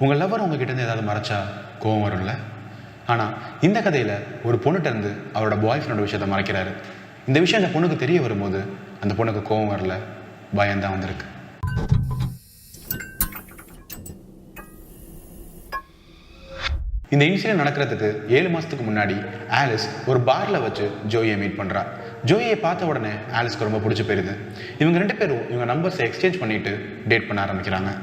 உங்கள் லவர் உங்ககிட்ட இருந்து ஏதாவது மறைச்சா கோவம் வரும்ல? ஆனால் இந்த கதையில் ஒரு பொண்ணுகிட்ட இருந்து அவரோட பாய் ஃப்ரெண்டோட விஷயத்தை மறைக்கிறாரு. இந்த விஷயம் அந்த பொண்ணுக்கு தெரிய வரும்போது அந்த பொண்ணுக்கு கோவம் வரல, பயம்தான் வந்திருக்கு. இந்த இன்சிடென்ட் நடக்கிறதுக்கு 7 மாதத்துக்கு முன்னாடி ஆலிஸ் ஒரு பாரில் வச்சு ஜோயை மீட் பண்ணுறா. ஜோயை பார்த்த உடனே ஆலிஸ்க்கு ரொம்ப பிடிச்சி போயிருது. இவங்க 2 பேரும் இவங்க நம்பர்ஸை எக்ஸ்சேஞ்ச் பண்ணிட்டு டேட் பண்ண ஆரம்பிக்கிறாங்க.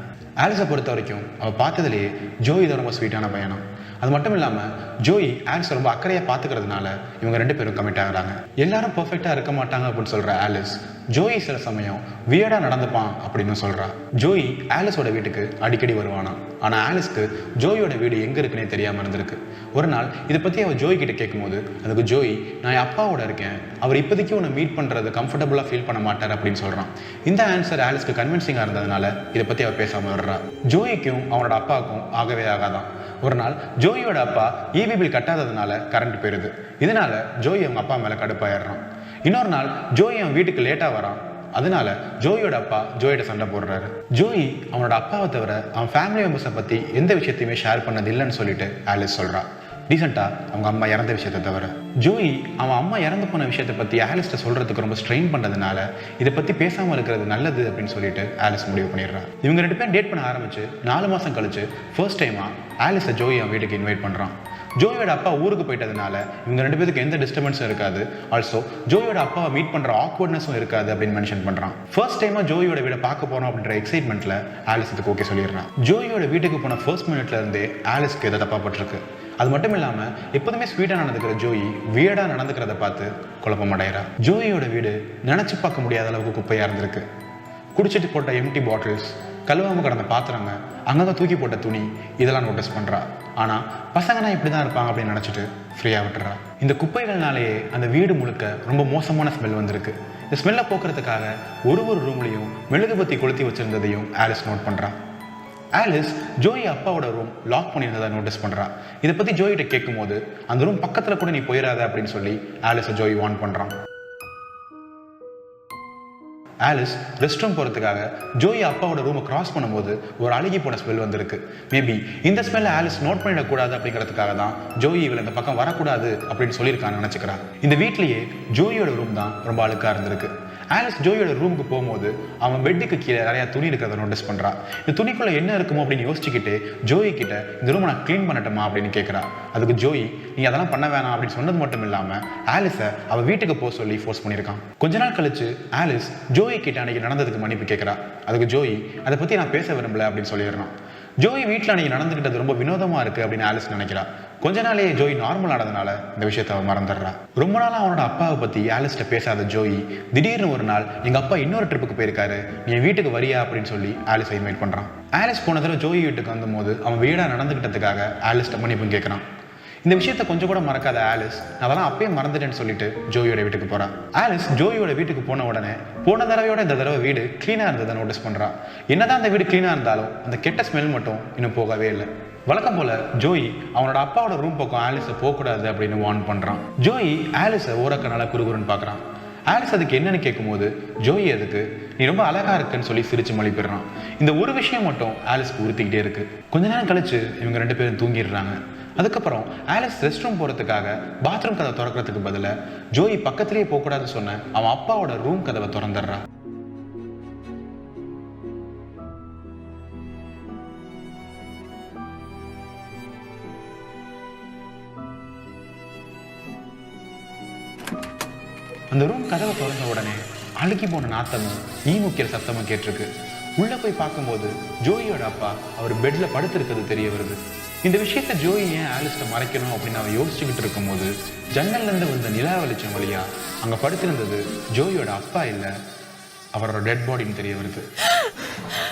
ஆலிஸை பொறுத்த வரைக்கும் அவள் பார்த்ததுலேயே ஜோய் தான் ரொம்ப ஸ்வீட்டான பையனும். அது மட்டும் இல்லாமல் ஜோய் ஆலிஸை ரொம்ப அக்கறையாக பார்த்துக்கிறதுனால இவங்க 2 பேரும் கமிட் ஆகுறாங்க. எல்லாரும் பர்ஃபெக்டாக இருக்க மாட்டாங்க அப்படின்னு சொல்கிற ஆலிஸ் ஜோய் சில சமயம் வியர்டாக நடந்துப்பான் அப்படின்னு சொல்கிறா. ஜோய் ஆலிஸோட வீட்டுக்கு அடிக்கடி வருவானா. ஆனால் ஆலிஸ்க்கு ஜோயோட வீடு எங்கே இருக்குன்னே தெரியாமல் இருந்திருக்கு. ஒரு நாள் இதை பற்றி அவள் ஜோய் கிட்ட கேட்கும்போது அதுக்கு ஜோய், நான் என் அப்பாவோட இருக்கேன், அவர் இப்போதைக்கு உன்னை மீட் பண்ணுறது கம்ஃபர்டபுளாக ஃபீல் பண்ண மாட்டார் அப்படின்னு சொல்கிறான். இந்த ஆன்சர் ஆலிஸ்க்கு கன்வின்சிங்காக இருந்ததுனால இதை பற்றி அவள் பேசாமல் வர்றா. ஜோய்க்கும் அவனோட அப்பாவுக்கும் ஆகவே ஆகாதான். ஒரு நாள் ஜோயோட அப்பா ஈபி பில் கட்டாததுனால கரண்ட் போயிடுது. இதனால ஜோய் அவங்க அப்பா மேலே கடுப்பாயிடுறான். இன்னொரு நாள் ஜோய் அவன் வீட்டுக்கு லேட்டாக வரான். அதனால ஜோயோட அப்பா ஜோயிட்ட சண்டை போடுறாரு. ஜோய் அவனோட அப்பாவை தவிர அவன் ஃபேமிலி மெம்பர்ஸை பற்றி எந்த விஷயத்தையுமே ஷேர் பண்ணது இல்லைன்னு சொல்லிட்டு ஆலிஸ் சொல்கிறா. ரீசெண்டாக அவங்க அம்மா இறந்த விஷயத்தை தவிர ஜோய் அவன் அம்மா இறந்து போன விஷயத்தை பற்றி ஆலிஸ்ட்டை சொல்கிறதுக்கு ரொம்ப ஸ்ட்ரெயின் பண்ணுறதுனால இதை பற்றி பேசாமல் இருக்கிறது நல்லது அப்படின்னு சொல்லிட்டு ஆலிஸ் முடிவு பண்ணிடுறான். இவங்க 2 பேரும் டேட் பண்ண ஆரம்பிச்சு 4 மாதம் கழிச்சு ஃபர்ஸ்ட் டைமாக ஆலிஸை ஜோய் அவன் வீட்டுக்கு இன்வைட் பண்ணுறான். ஜோயோட அப்பா ஊருக்கு போயிட்டதுனால இவங்க 2 பேருக்கு எந்த டிஸ்டர்பன்ஸும் இருக்காது. ஆல்சோ ஜோயோட அப்பாவை மீட் பண்ணுற ஆக்வர்ட்னஸும் இருக்காது அப்படின்னு மென்ஷன் பண்ணுறான். ஃபர்ஸ்ட் டைமாக ஜோயோட வீடை பார்க்க போகிறோம் அப்படின்ற எக்ஸைட்மெண்ட்டில் ஆலிஸ் இதுக்கு ஓகே சொல்லிடுறான். ஜோயோட வீட்டுக்கு போன ஃபர்ஸ்ட் மினிட்ல இருந்தே ஆலிஸ்க்கு எதை தப்பாப்பட்டிருக்கு. அது மட்டும் இல்லாமல் எப்போதுமே ஸ்வீட்டாக நடந்துக்கிற ஜோய் வியர்டாக நடந்துக்கிறத பார்த்து குழப்பம் அடைகிறா. ஜோயோட வீடு நினச்சி பார்க்க முடியாத அளவுக்கு குப்பையாக இருந்திருக்கு. குடிச்சிட்டு போட்ட எம்டி பாட்டில்ஸ், கழுவாமல் கிடந்த பாத்திரங்க, அங்கங்கே தூக்கி போட்ட துணி, இதெல்லாம் நோட்டீஸ் பண்ணுறா. ஆனால் பசங்கன்னா இப்படி தான் இருப்பாங்க அப்படின்னு நினச்சிட்டு ஃப்ரீயாக விட்டுறா. இந்த குப்பைகள்னாலேயே அந்த வீடு முழுக்க ரொம்ப மோசமான ஸ்மெல் வந்திருக்கு. இந்த ஸ்மெல்லை போக்குறதுக்காக ஒரு ரூம்லையும் மெழுகுபத்தி கொளுத்தி வச்சுருந்ததையும் ஆலிஸ் நோட் பண்ணுறா. ஆலிஸ் ஜோய் அப்பாவோட ரூம் லாக் பண்ணியிருந்ததை நோட்டீஸ் பண்ணுறா. இதை பற்றி ஜோயிட்ட கேட்கும்போது அந்த ரூம் பக்கத்தில் கூட நீ போயிடாத அப்படின்னு சொல்லி ஆலிஸை ஜோய் வார்ன் பண்ணுறான். ஆலிஸ் ரெஸ்ட் ரூம் போகிறதுக்காக ஜோய் அப்பாவோட ரூமை கிராஸ் பண்ணும்போது ஒரு அழுகி போன ஸ்மெல் வந்திருக்கு. மேபி இந்த ஸ்மெல்லை ஆலிஸ் நோட் பண்ணிடக்கூடாது அப்படிங்கிறதுக்காக தான் ஜோய் இவள் இந்த பக்கம் வரக்கூடாது அப்படின்னு சொல்லியிருக்கான்னு நினச்சிக்கிறான். இந்த வீட்லேயே ஜோயோட ரூம் தான் ரொம்ப அழுக்காக இருந்திருக்கு. ஆலிஸ் ஜோயோட ரூமுக்கு போகும்போது அவன் பெட்டுக்கு கீழே நிறையா துணி இருக்கிறத நோட்டீஸ் பண்ணுறா. இந்த துணிக்குள்ளே என்ன இருக்குமோ அப்படின்னு யோசிச்சுக்கிட்டு ஜோய் கிட்ட இந்த ரூமை நான் க்ளீன் பண்ணட்டுமா அப்படின்னு கேட்குறா. அதுக்கு ஜோய், நீ அதெல்லாம் பண்ண வேணாம் அப்படின்னு சொன்னது மட்டும் இல்லாமல் ஆலிஸை அவள் வீட்டுக்கு போக சொல்லி ஃபோர்ஸ் பண்ணியிருக்கான். கொஞ்ச நாள் கழிச்சு ஆலிஸ் ஜோய் கிட்ட அன்னைக்கு நடந்ததுக்கு மன்னிப்பு கேட்குறா. அதுக்கு ஜோய், அதை பற்றி நான் பேச விரும்பல அப்படின்னு சொல்லிடுறான். ஜோய் வீட்டில் அன்னைக்கு நடந்துக்கிட்டது ரொம்ப வினோதமாக இருக்குது அப்படின்னு ஆலிஸ் நினைக்கிறா. கொஞ்ச நாளே ஜோய் நார்மல் ஆனதுனால இந்த விஷயத்தை அவன் மறந்துடுறா. ரொம்ப நாளாக அவனோட அப்பாவை பற்றி ஆலிஸ்ட்ட பேசாத ஜோய் திடீர்னு ஒரு நாள் எங்கள் அப்பா இன்னொரு ட்ரிப்புக்கு போயிருக்காரு, நீ என் வீட்டுக்கு வரியா அப்படின்னு சொல்லி ஆலிஸை இன்வைட் பண்ணுறான். ஆலிஸ் போன தடவை ஜோய் வீட்டுக்கு வந்தபோது அவன் வீடாக நடந்துக்கிட்டதுக்காக ஆலிஸ்ட்ட மன்னிப்பும் கேட்குறான். இந்த விஷயத்தை கொஞ்சம் கூட மறக்காத ஆலிஸ் அதெல்லாம் அப்பயே மறந்துட்டேன்னு சொல்லிட்டு ஜோயோட வீட்டுக்கு போகிறான். ஆலிஸ் ஜோயோட வீட்டுக்கு போன உடனே போன தடவையோட இந்த தடவை வீடு க்ளீனாக இருந்ததை நோட்டீஸ் பண்ணுறான். என்னதான் அந்த வீடு க்ளீனாக இருந்தாலும் அந்த கெட்ட ஸ்மெல் மட்டும் இன்னும் போகவே இல்லை. வழக்கம் போல ஜோய் அவனோட அப்பாவோட ரூம் பக்கம் ஆலிஸை போகக்கூடாது அப்படின்னு வார்ன் பண்ணுறான். ஜோய் ஆலிஸை ஓரக்கனால குறுகுறுன்னு பார்க்குறான். ஆலிஸ் அதுக்கு என்னன்னு கேட்கும்போது ஜோய் அதுக்கு நீ ரொம்ப அழகா இருக்குன்னு சொல்லி சிரிச்சு மொழிப்பிடுறான். இந்த ஒரு விஷயம் மட்டும் ஆலிஸ்க்கு உறுத்திக்கிட்டே இருக்கு. கொஞ்ச நேரம் கழிச்சு இவங்க 2 பேரும் தூங்கிடுறாங்க. அதுக்கப்புறம் ஆலிஸ் ரெஸ்ட் ரூம் போகிறதுக்காக பாத்ரூம் கதவை திறக்கிறதுக்கு பதிலாக ஜோய் பக்கத்திலேயே போகக்கூடாதுன்னு சொன்ன அவன் அப்பாவோட ரூம் கதவை திறந்துடுறா. அந்த ரூம் கதவை திறந்த உடனே அழுகி போன நாத்தமும் ஈ முக்கிற சத்தமும் கேட்டிருக்கு. உள்ளே போய் பார்க்கும்போது ஜோயோட அப்பா அவர் பெட்டில் படுத்திருக்கிறது தெரிய வருது. இந்த விஷயத்த ஜோய் ஏன் ஆலிஸ்ட்டை மறைக்கணும் அப்படின்னு அவன் யோசிச்சுக்கிட்டு இருக்கும்போது ஜன்னல்லேருந்து வந்த நிலா வெளிச்சம் வழியா அங்கே படுத்திருந்தது ஜோயோட அப்பா இல்லை, அவரோட டெட் பாடின்னு தெரிய வருது.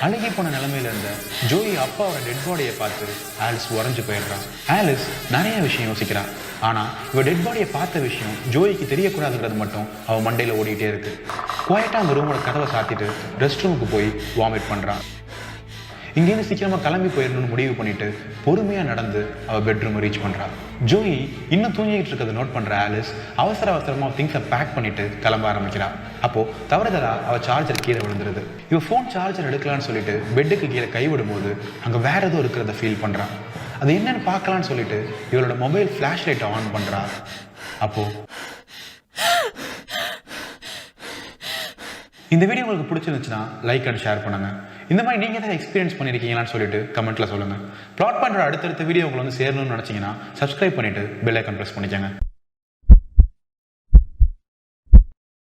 அழுகி போன நிலைமையில இருந்த ஜோய் அப்பாவோட டெட் பாடியை பார்த்து ஆலிஸ் உறைஞ்சு போயிடுறான். ஆலிஸ் நிறைய விஷயம் யோசிக்கிறான். ஆனால் இவ டெட் பாடியை பார்த்த விஷயம் ஜோய்க்கு தெரியக்கூடாதுங்கிறது மட்டும் அவன் மண்டையில் ஓடிக்கிட்டே இருக்கு. குவாய்ட்டாக அந்த ரூமோட கதவை சாத்திட்டு ரெஸ்ட் ரூமுக்கு போய் வாமிட் பண்ணுறான். இங்கேருந்து சீக்கிரமாக கிளம்பி போயிடணும்னு முடிவு பண்ணிட்டு பொறுமையாக நடந்து அவள் பெட்ரூமை ரீச் பண்ணுறா. ஜோயி இன்னும் தூங்கிக்கிட்டு இருக்கிறத நோட் பண்ணுற ஆலிஸ் அவசரமாக திங்ஸை பேக் பண்ணிட்டு கிளம்ப ஆரம்பிக்கிறா. அப்போது தவறுதலா அவள் சார்ஜர் கீழே விழுந்துருது. இவள் ஃபோன் சார்ஜர் எடுக்கலான்னு சொல்லிட்டு பெட்டுக்கு கீழே கைவிடும்போது அங்கே வேற ஏதோ இருக்கிறத ஃபீல் பண்ணுறான். அது என்னன்னு பார்க்கலான்னு சொல்லிட்டு இவளோட மொபைல் ஃப்ளாஷ் லைட்டை ஆன் பண்ணுறா. அப்போது இந்த வீடியோ உங்களுக்கு பிடிச்சிருந்துச்சுன்னா லைக் அண்ட் ஷேர் பண்ணுங்கள். இந்த மாதிரி நீங்கள் எதாவது எக்ஸ்பீரியன்ஸ் பண்ணியிருக்கீங்களான்னு சொல்லிட்டு கமெண்ட்டில் சொல்லுங்கள். ப்ளாட் பண்ணுற அடுத்தடுத்த வீடியோ உங்களை வந்து சேரணும்னு நினச்சிங்கன்னா சப்ஸ்கிரைப் பண்ணிவிட்டு பெல் ஐக்கான் ப்ரெஸ் பண்ணிக்கோங்க.